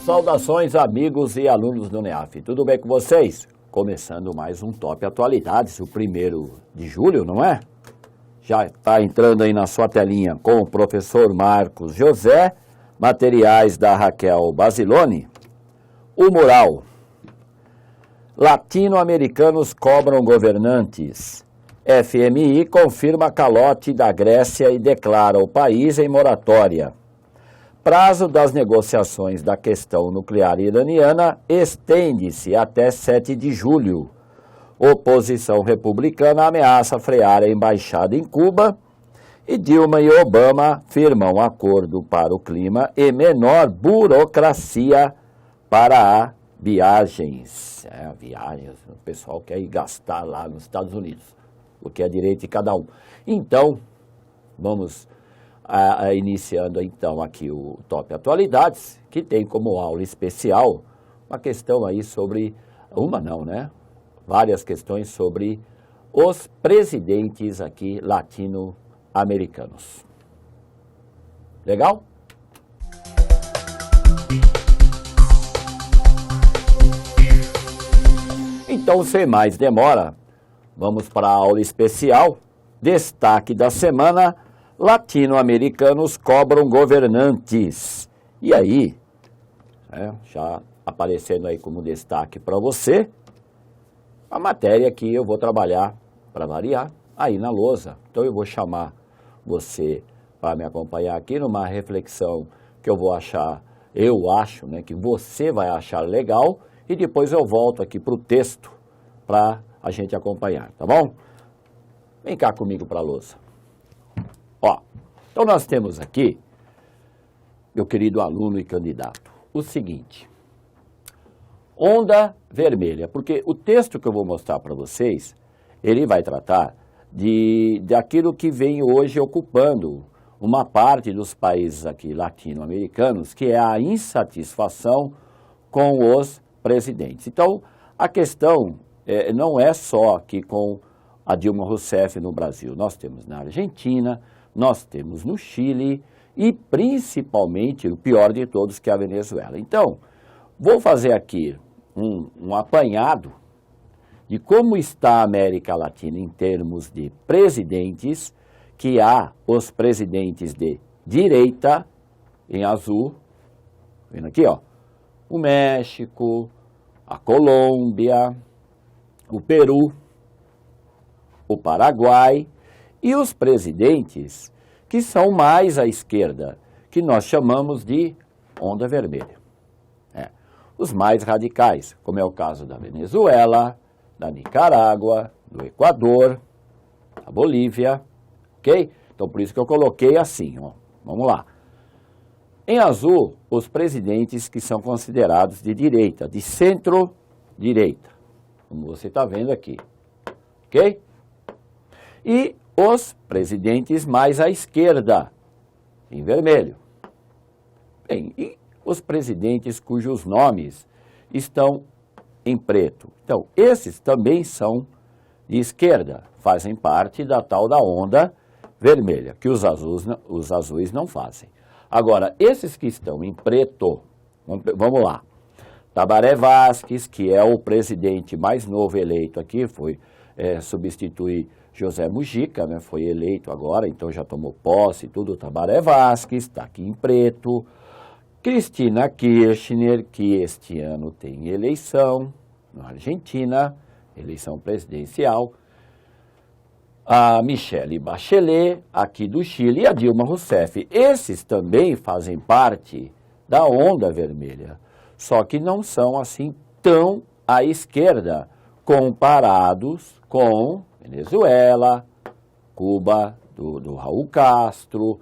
Saudações amigos e alunos do NEAF, tudo bem com vocês? Começando mais um Top Atualidades, o 1º de julho, não é? Já está entrando aí na sua telinha com o professor Marcos José, materiais da Raquel Basilone, o mural. Latino-americanos cobram governantes. FMI confirma calote da Grécia e declara o país em moratória. Prazo das negociações da questão nuclear iraniana estende-se até 7 de julho. Oposição republicana ameaça frear a embaixada em Cuba e Dilma e Obama firmam acordo para o clima e menor burocracia para viagens. Viagens, o pessoal quer ir gastar lá nos Estados Unidos, o que é direito de cada um. Então, vamos iniciando então aqui o Top Atualidades, que tem como aula especial uma questão aí sobre, várias questões sobre os presidentes aqui latino-americanos. Legal? Então, sem mais demora, vamos para a aula especial. Destaque da semana: latino-americanos cobram governantes. E aí, já aparecendo aí como destaque para você, a matéria que eu vou trabalhar, para variar, aí na lousa. Então eu vou chamar você para me acompanhar aqui numa reflexão que eu acho que você vai achar legal, e depois eu volto aqui para o texto para a gente acompanhar, tá bom? Vem cá comigo para a lousa. Então nós temos aqui, meu querido aluno e candidato, o seguinte: onda vermelha, porque o texto que eu vou mostrar para vocês, ele vai tratar daquilo que vem hoje ocupando uma parte dos países aqui latino-americanos, que é a insatisfação com os presidentes. Então, a questão não é só aqui com a Dilma Rousseff no Brasil. Nós temos na Argentina, nós temos no Chile e principalmente, o pior de todos, que é a Venezuela. Então, vou fazer aqui um apanhado de como está a América Latina em termos de presidentes, que há os presidentes de direita, em azul, vendo aqui, o México, a Colômbia, o Peru, o Paraguai, e os presidentes que são mais à esquerda, que nós chamamos de onda vermelha. Os mais radicais, como é o caso da Venezuela, da Nicarágua, do Equador, da Bolívia, ok? Então, por isso que eu coloquei assim, Vamos lá. Em azul, os presidentes que são considerados de direita, de centro-direita, como você está vendo aqui, ok? E os presidentes mais à esquerda, em vermelho. Bem, e os presidentes cujos nomes estão em preto? Então, esses também são de esquerda, fazem parte da tal da onda vermelha, que os azuis não fazem. Agora, esses que estão em preto, vamos lá. Tabaré Vázquez, que é o presidente mais novo eleito aqui, foi substituir José Mujica, foi eleito agora, então já tomou posse e tudo. Tabaré Vázquez está aqui em preto. Cristina Kirchner, que este ano tem eleição na Argentina, eleição presidencial. A Michelle Bachelet, aqui do Chile, e a Dilma Rousseff. Esses também fazem parte da onda vermelha, só que não são assim tão à esquerda, comparados com Venezuela, Cuba, do Raul Castro,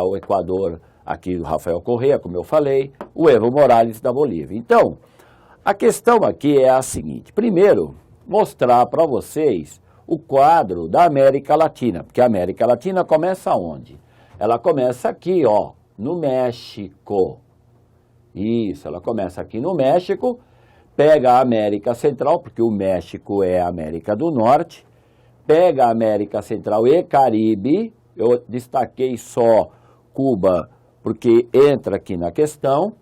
o Equador, aqui do Rafael Correa, como eu falei, o Evo Morales da Bolívia. Então, a questão aqui é a seguinte: primeiro, mostrar para vocês o quadro da América Latina, porque a América Latina começa onde? Ela começa aqui, no México. Isso, ela começa aqui no México, pega a América Central, porque o México é a América do Norte, pega a América Central e Caribe, eu destaquei só Cuba, porque entra aqui na questão,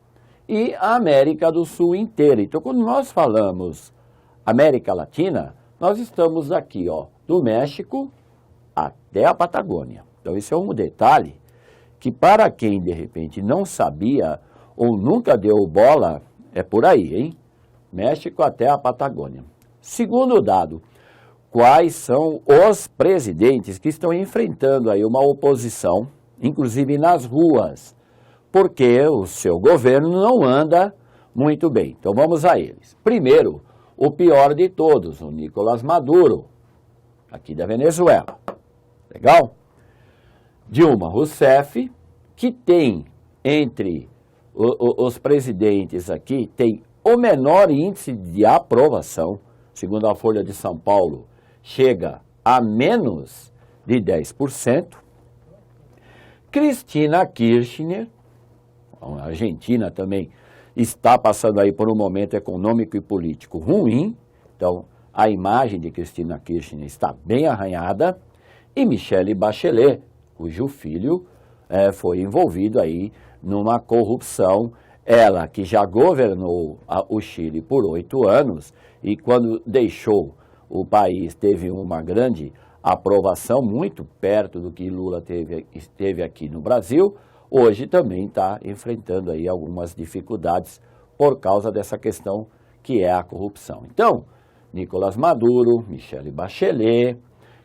e a América do Sul inteira. Então, quando nós falamos América Latina, nós estamos aqui, ó, do México até a Patagônia. Então, esse é um detalhe que, para quem de repente não sabia ou nunca deu bola, é por aí, hein? México até a Patagônia. Segundo dado, quais são os presidentes que estão enfrentando aí uma oposição, inclusive nas ruas, porque o seu governo não anda muito bem. Então vamos a eles. Primeiro, o pior de todos, o Nicolás Maduro, aqui da Venezuela. Legal? Dilma Rousseff, que tem entre os presidentes aqui, tem o menor índice de aprovação, segundo a Folha de São Paulo, chega a menos de 10%. Cristina Kirchner, a Argentina também está passando aí por um momento econômico e político ruim, então a imagem de Cristina Kirchner está bem arranhada, e Michelle Bachelet, cujo filho foi envolvido aí numa corrupção, ela que já governou o Chile por 8 anos e quando deixou o país teve uma grande aprovação, muito perto do que Lula teve aqui no Brasil, hoje também está enfrentando aí algumas dificuldades por causa dessa questão que é a corrupção. Então, Nicolás Maduro, Michelle Bachelet,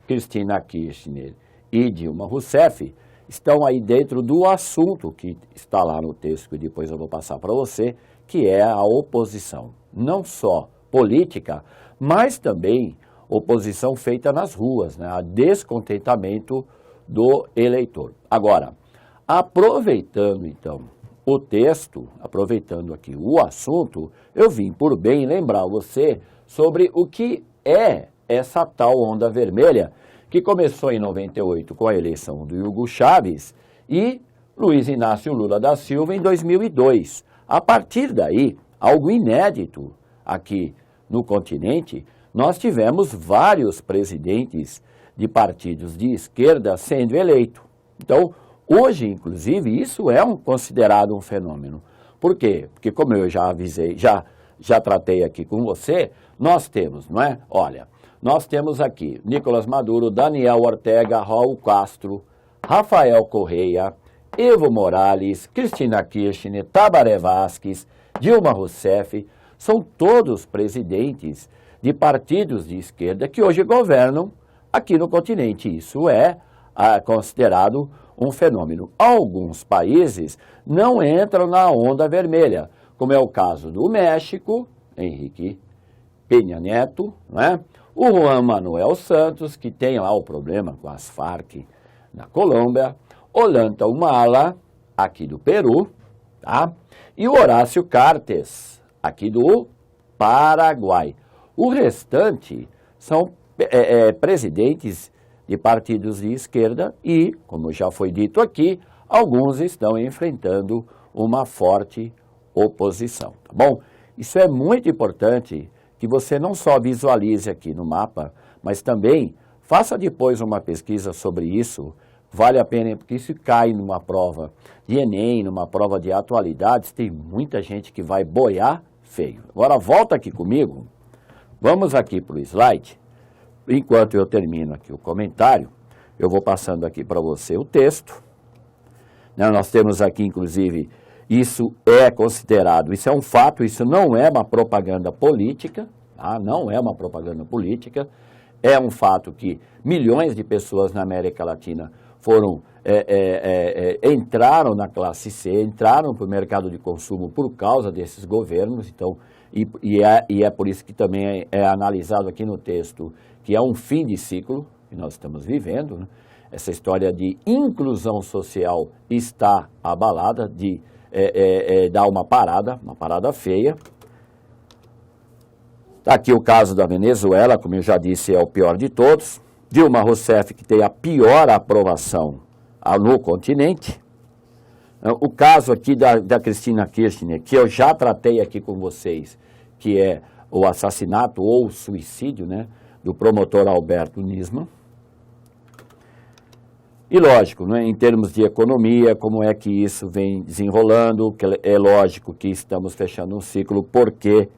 Cristina Kirchner e Dilma Rousseff estão aí dentro do assunto que está lá no texto, que depois eu vou passar para você, que é a oposição. Não só política, mas também oposição feita nas ruas, né? A descontentamento do eleitor. Agora, aproveitando então o texto, aproveitando aqui o assunto, eu vim por bem lembrar você sobre o que é essa tal onda vermelha, que começou em 98 com a eleição do Hugo Chávez e Luiz Inácio Lula da Silva em 2002. A partir daí, algo inédito aqui no continente, nós tivemos vários presidentes de partidos de esquerda sendo eleitos. Então, hoje, inclusive, isso é considerado um fenômeno. Por quê? Porque, como eu já avisei, já tratei aqui com você, nós temos, não é? Olha, nós temos aqui Nicolás Maduro, Daniel Ortega, Raul Castro, Rafael Correia, Evo Morales, Cristina Kirchner, Tabaré Vázquez, Dilma Rousseff, são todos presidentes de partidos de esquerda que hoje governam aqui no continente. Isso é considerado um fenômeno. Alguns países não entram na onda vermelha, como é o caso do México, Henrique Peña Neto, não é? O Juan Manuel Santos, que tem lá o problema com as Farc na Colômbia, Ollanta Humala, aqui do Peru, tá? E o Horácio Cartes, aqui do Paraguai. O restante são presidentes de partidos de esquerda e, como já foi dito aqui, alguns estão enfrentando uma forte oposição, tá bom? Isso é muito importante que você não só visualize aqui no mapa, mas também faça depois uma pesquisa sobre isso. Vale a pena, porque isso cai numa prova de Enem, numa prova de atualidades, tem muita gente que vai boiar feio. Agora volta aqui comigo, vamos aqui para o slide. Enquanto eu termino aqui o comentário, eu vou passando aqui para você o texto. Nós temos aqui, inclusive, isso é considerado, isso é um fato, isso não é uma propaganda política, tá? Não é uma propaganda política, é um fato que milhões de pessoas na América Latina entraram na classe C, entraram para o mercado de consumo por causa desses governos, então, e é por isso que também é analisado aqui no texto que é um fim de ciclo que nós estamos vivendo, né? Essa história de inclusão social está abalada, de dar uma parada feia. Aqui o caso da Venezuela, como eu já disse, é o pior de todos. Dilma Rousseff, que tem a pior aprovação no continente. O caso aqui da Cristina Kirchner, que eu já tratei aqui com vocês, que é o assassinato ou o suicídio, né, do promotor Alberto Nisman. E lógico, né, em termos de economia, como é que isso vem desenrolando, que é lógico que estamos fechando um ciclo, porque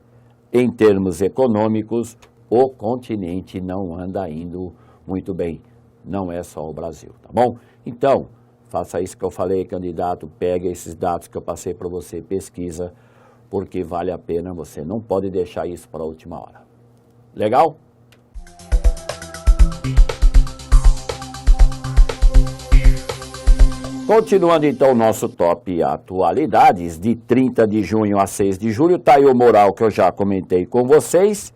em termos econômicos o continente não anda indo muito bem, não é só o Brasil, tá bom? Então, faça isso que eu falei, candidato, pega esses dados que eu passei para você, pesquisa, porque vale a pena, você não pode deixar isso para a última hora. Legal? Continuando então o nosso top atualidades, de 30 de junho a 6 de julho, está aí o moral que eu já comentei com vocês.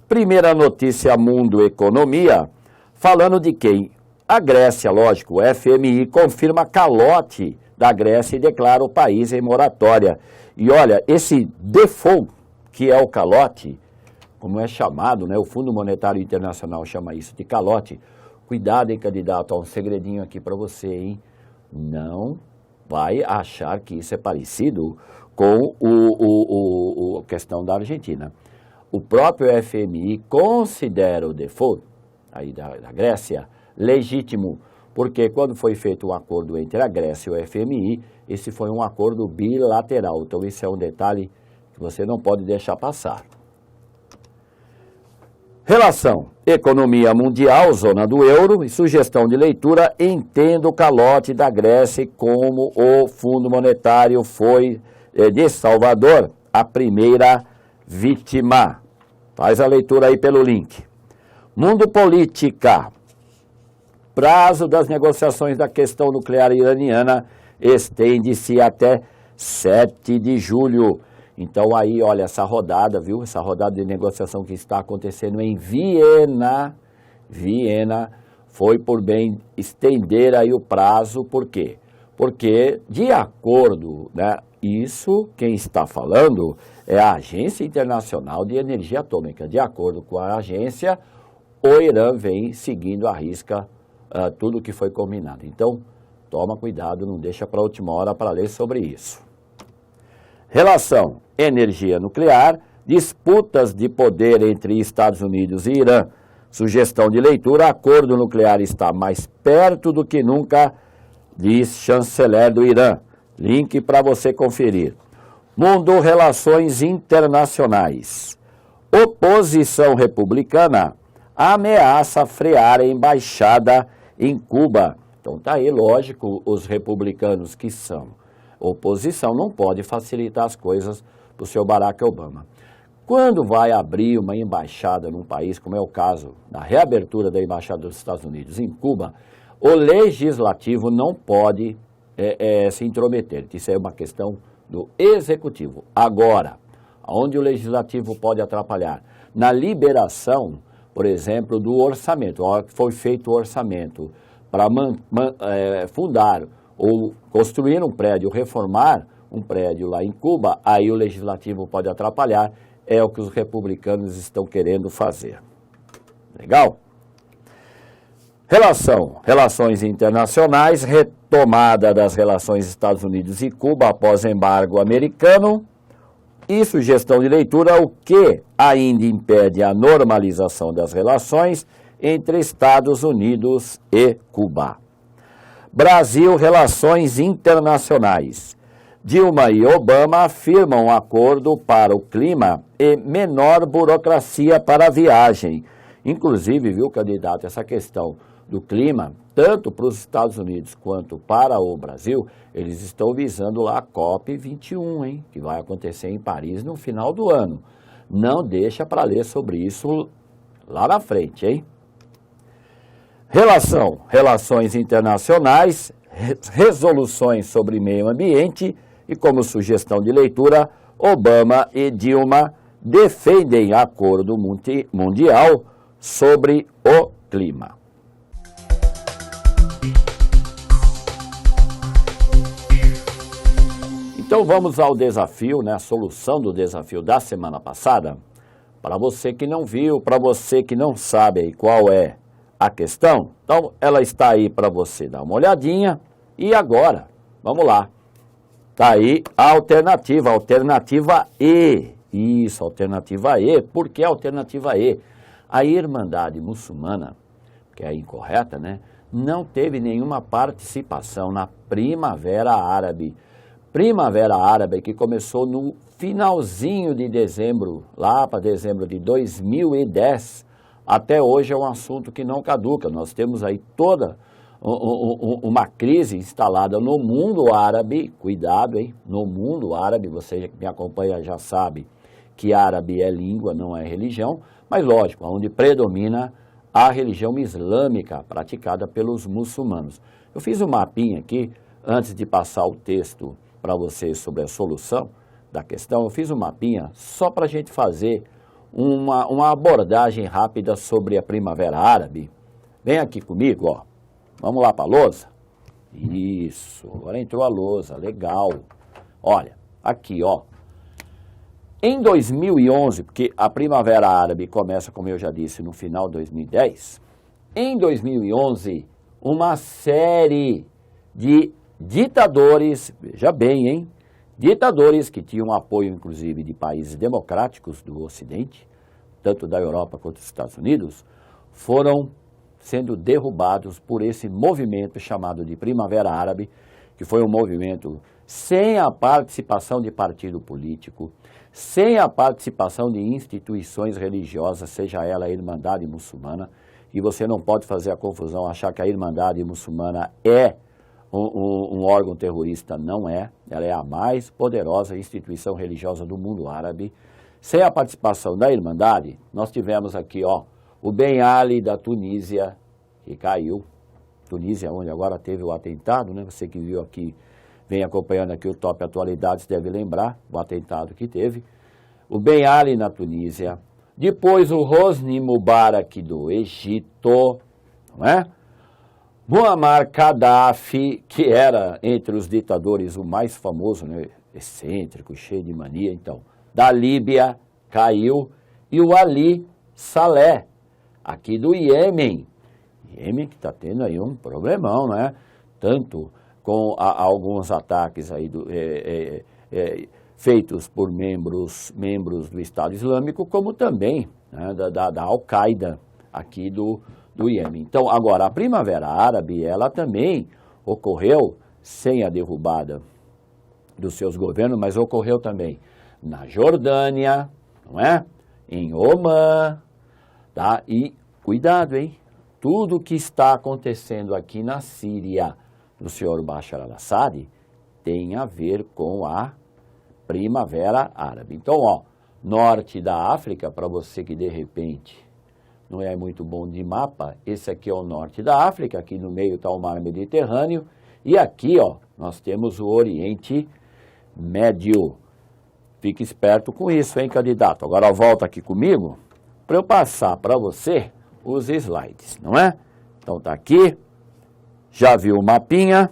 Primeira notícia, Mundo Economia, falando de quem? A Grécia, lógico, o FMI confirma calote da Grécia e declara o país em moratória. E olha, esse default, que é o calote, como é chamado, né? O Fundo Monetário Internacional chama isso de calote. Cuidado, hein, candidato, ó, um segredinho aqui para você, hein? Não vai achar que isso é parecido com a questão da Argentina. O próprio FMI considera o default aí da Grécia legítimo, porque quando foi feito um acordo entre a Grécia e o FMI, esse foi um acordo bilateral. Então, isso é um detalhe que você não pode deixar passar. Relação economia mundial, zona do euro e sugestão de leitura, entenda o calote da Grécia e como o Fundo Monetário foi de Salvador a primeira vítima. Faz a leitura aí pelo link. Mundo política. Prazo das negociações da questão nuclear iraniana estende-se até 7 de julho. Então aí, olha, essa rodada, viu? Essa rodada de negociação que está acontecendo em Viena, foi por bem estender aí o prazo. Por quê? Porque, de acordo, né, isso quem está falando é a Agência Internacional de Energia Atômica. De acordo com a agência, o Irã vem seguindo à risca tudo o que foi combinado. Então, toma cuidado, não deixa para a última hora para ler sobre isso. Relação energia nuclear, disputas de poder entre Estados Unidos e Irã. Sugestão de leitura, acordo nuclear está mais perto do que nunca, diz chanceler do Irã. Link para você conferir. Mundo Relações Internacionais. Oposição republicana ameaça frear a embaixada em Cuba. Então tá aí, lógico, os republicanos que são oposição não pode facilitar as coisas para o seu Barack Obama. Quando vai abrir uma embaixada num país, como é o caso da reabertura da embaixada dos Estados Unidos em Cuba, o legislativo não pode se intrometer. Isso é uma questão do executivo. Agora, onde o legislativo pode atrapalhar? Na liberação, por exemplo, do orçamento. A hora que foi feito o orçamento para fundar ou construir um prédio, reformar um prédio lá em Cuba, aí o legislativo pode atrapalhar, é o que os republicanos estão querendo fazer. Legal? Relações internacionais, retomada das relações Estados Unidos e Cuba após embargo americano e sugestão de leitura, o que ainda impede a normalização das relações entre Estados Unidos e Cuba. Brasil, relações internacionais. Dilma e Obama afirmam acordo para o clima e menor burocracia para a viagem. Inclusive, viu, candidato, essa questão do clima, tanto para os Estados Unidos quanto para o Brasil, eles estão visando lá a COP21, hein, que vai acontecer em Paris no final do ano. Não deixa para ler sobre isso lá na frente, hein? Relações internacionais, resoluções sobre meio ambiente e como sugestão de leitura, Obama e Dilma defendem acordo mundial sobre o clima. Então vamos ao desafio, né, a solução do desafio da semana passada. Para você que não viu, para você que não sabe aí qual é a questão, então ela está aí para você dar uma olhadinha. E agora, vamos lá. Está aí a alternativa E. Isso, alternativa E. Por que a alternativa E? A Irmandade Muçulmana, que é incorreta, né, não teve nenhuma participação na Primavera Árabe. Primavera Árabe que começou no finalzinho de dezembro, lá para dezembro de 2010, até hoje é um assunto que não caduca. Nós temos aí toda uma crise instalada no mundo árabe, cuidado, hein? No mundo árabe, você que me acompanha já sabe que árabe é língua, não é religião, mas lógico, onde predomina a religião islâmica praticada pelos muçulmanos. Eu fiz um mapinha aqui, antes de passar o texto para vocês sobre a solução da questão, eu fiz um mapinha só para a gente fazer uma abordagem rápida sobre a Primavera Árabe. Vem aqui comigo, ó. Vamos lá para a lousa? Isso, agora entrou a lousa, legal. Olha, aqui, ó. Em 2011, porque a Primavera Árabe começa, como eu já disse, no final de 2010, em 2011, uma série de ditadores, veja bem, hein? Ditadores que tinham apoio, inclusive, de países democráticos do Ocidente, tanto da Europa quanto dos Estados Unidos, foram sendo derrubados por esse movimento chamado de Primavera Árabe, que foi um movimento sem a participação de partido político, sem a participação de instituições religiosas, seja ela a Irmandade Muçulmana, e você não pode fazer a confusão, achar que a Irmandade Muçulmana é um órgão terrorista, não é. Ela é a mais poderosa instituição religiosa do mundo árabe. Sem a participação da Irmandade, nós tivemos aqui, ó, o Ben Ali da Tunísia, que caiu. Tunísia, onde agora teve o atentado, né? Você que viu aqui, vem acompanhando aqui o Top Atualidades, deve lembrar o atentado que teve. O Ben Ali na Tunísia. Depois o Hosni Mubarak do Egito, não é? Muammar Gaddafi, que era entre os ditadores o mais famoso, né? Excêntrico, cheio de mania, então, da Líbia, caiu. E o Ali Saleh, aqui do Iêmen. Iêmen que está tendo aí um problemão, né? Tanto com alguns ataques aí feitos por membros do Estado Islâmico, como também, né, da Al-Qaeda aqui do Iêmen. Então, agora, a Primavera Árabe, ela também ocorreu sem a derrubada dos seus governos, mas ocorreu também na Jordânia, não é? Em Omã, tá? E cuidado, hein? Tudo que está acontecendo aqui na Síria do senhor Bashar al-Assad tem a ver com a Primavera Árabe. Então, ó, norte da África, para você que de repente não é muito bom de mapa, esse aqui é o norte da África, aqui no meio está o mar Mediterrâneo, e aqui, ó, nós temos o Oriente Médio. Fique esperto com isso, hein, candidato? Agora volta aqui comigo para eu passar para você os slides, não é? Então tá aqui, já viu o mapinha,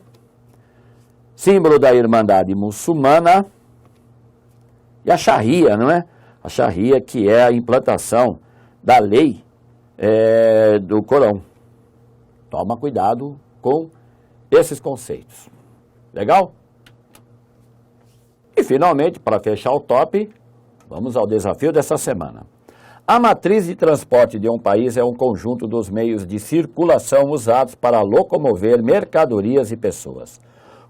símbolo da Irmandade Muçulmana e a Sharia, não é? A Sharia que é a implantação da lei do Corão. Toma cuidado com esses conceitos. Legal? E finalmente, para fechar o top, vamos ao desafio dessa semana. A matriz de transporte de um país é um conjunto dos meios de circulação usados para locomover mercadorias e pessoas.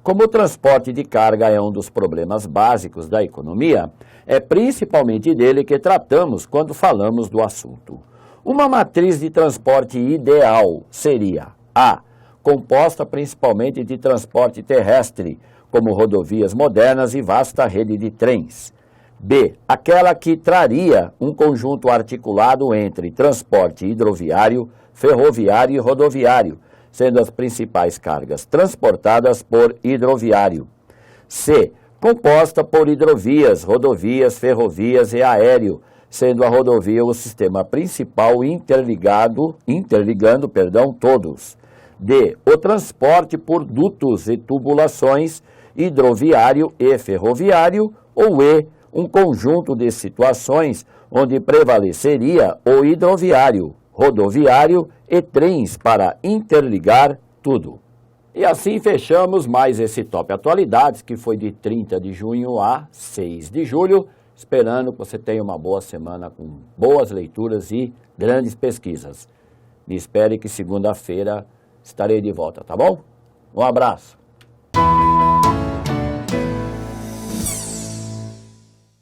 Como o transporte de carga é um dos problemas básicos da economia, é principalmente dele que tratamos quando falamos do assunto. Uma matriz de transporte ideal seria a. Composta principalmente de transporte terrestre, como rodovias modernas e vasta rede de trens. B. Aquela que traria um conjunto articulado entre transporte hidroviário, ferroviário e rodoviário, sendo as principais cargas transportadas por hidroviário. C. Composta por hidrovias, rodovias, ferrovias e aéreo, sendo a rodovia o sistema principal interligando todos. D. O transporte por dutos e tubulações, hidroviário e ferroviário, ou E. Um conjunto de situações onde prevaleceria o hidroviário, rodoviário e trens para interligar tudo. E assim fechamos mais esse Top Atualidades, que foi de 30 de junho a 6 de julho, esperando que você tenha uma boa semana com boas leituras e grandes pesquisas. Me espere que segunda-feira estarei de volta, tá bom? Um abraço.